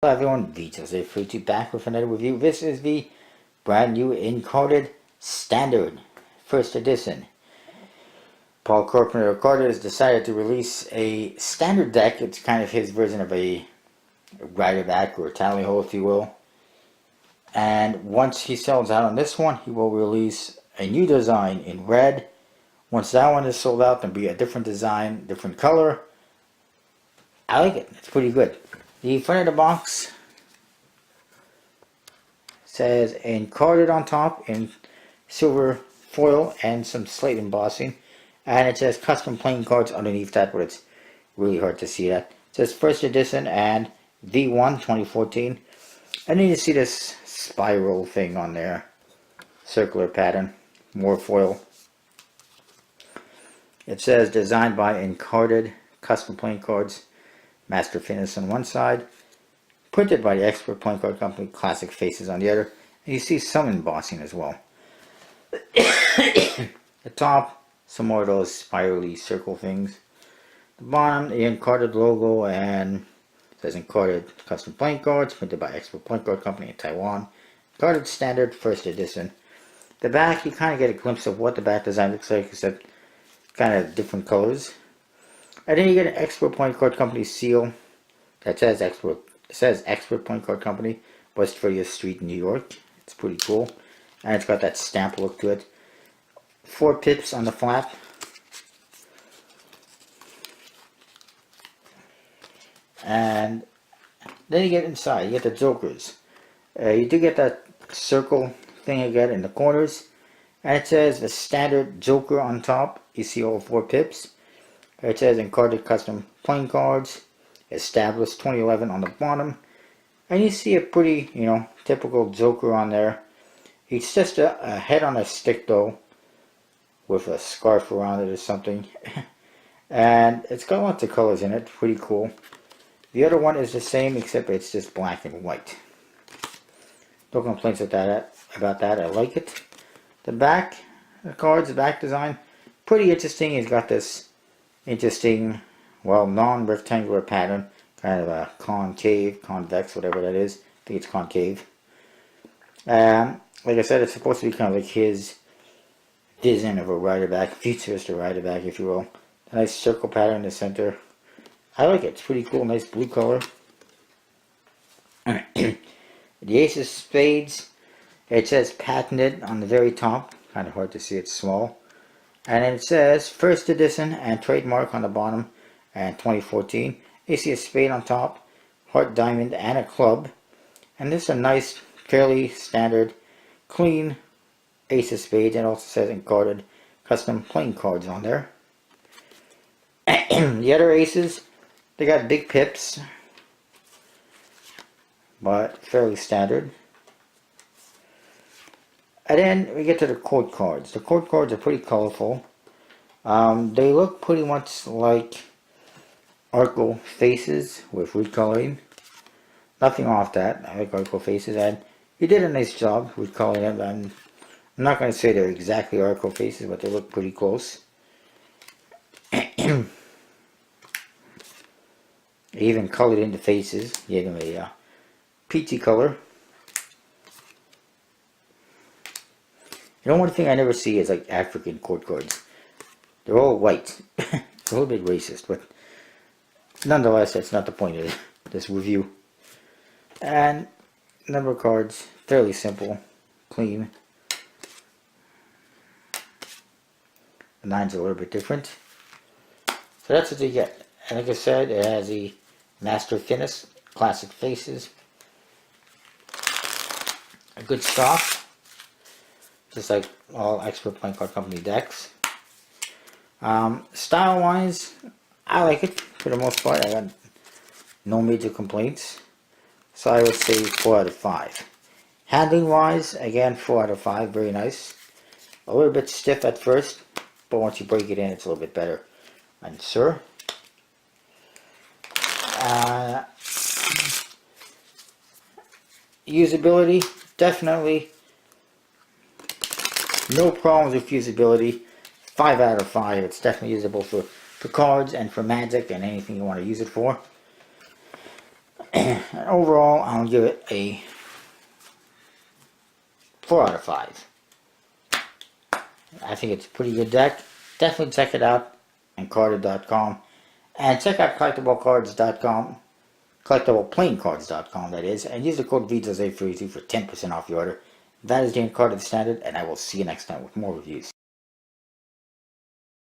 Hello everyone, Vito's Fruity back with another review. This is the brand new Encarded Standard, first edition. Paul Carpenter Carter has decided to release a standard deck. It's kind of his version of a rider back or a tally hole, if you will. And once he sells out on this one, he will release a new design in red. Once that one is sold out, there'll be a different design, different color. I like it. It's pretty good. The front of the box says Encarded on top in silver foil and some slate embossing, and it says custom playing cards underneath that, but it's really hard to see that. It says first edition and V1 2014, and then you see this spiral thing on there, circular pattern, more foil. It says designed by Encarded, custom playing cards, master finish on one side, printed by the expert playing card company, classic faces on the other, and you see some embossing as well. The top, some more of those spirally circle things. The bottom, the Encarded logo, and it says Encarded custom playing cards, printed by expert playing card company in Taiwan. Encarded Standard, first edition. The back, you kind of get a glimpse of what the back design looks like, except kind of different colors. And then you get an expert playing card company seal that says expert playing card company, West 30th Street, New York. It's pretty cool, and it's got that stamp look to it. 4 pips on the flap, and then you get inside. You get the jokers. You do get that circle thing again in the corners, and it says the standard joker on top. You see all 4 pips. It says Encarded custom playing cards, established 2011 on the bottom, and you see a pretty, typical joker on there. It's just a head on a stick though, with a scarf around it or something, and it's got lots of colors in it. Pretty cool. The other one is the same, except it's just black and white. No complaints about that. I like it. The back, the cards, the back design, pretty interesting. He's got this interesting, non-rectangular pattern, kind of a concave, convex, whatever that is. I think it's concave. Like I said, it's supposed to be kind of like his vision of a rider back, futurist rider back, if you will. A nice circle pattern in the center. I like it. It's pretty cool. Nice blue color. The ace of spades. It says patented on the very top. Kind of hard to see. It's small. And then it says first edition and trademark on the bottom, and 2014. You see a spade on top, heart, diamond, and a club. And this is a nice, fairly standard, clean ace of spades. And it also says Encarded custom playing cards on there. The other aces, they got big pips, but fairly standard. And then we get to the court cards. The court cards are pretty colorful. They look pretty much like Arco faces with recoloring. Nothing off that. I like Arco faces, and he did a nice job recoloring them. I'm not going to say they're exactly Arco faces, but they look pretty close. He even colored in the faces. He gave them a peachy color. One thing I never see is like African court cards. They're all white. It's a little bit racist, but nonetheless, that's not the point of this review. And number of cards, fairly simple, clean. The 9's a little bit different. So that's what you get. And like I said, it has the master finish, classic faces, a good stock, just like all expert playing card company decks. Style wise, I like it for the most part. I got no major complaints, so I would say 4 out of 5. Handling wise, again 4 out of 5. Very nice. A little bit stiff at first, but once you break it in, it's a little bit better. And sir, usability, definitely no problems with usability. 5 out of 5. It's definitely usable for cards and for magic and anything you want to use it for. And overall, I'll give it a 4 out of 5. I think it's a pretty good deck. Definitely check it out, Encarded.com. And check out collectiblecards.com, collectibleplayingcards.com, that is, and use the code VJOSE32 for 10% off your order. That is the Encarded Standard, and I will see you next time with more reviews.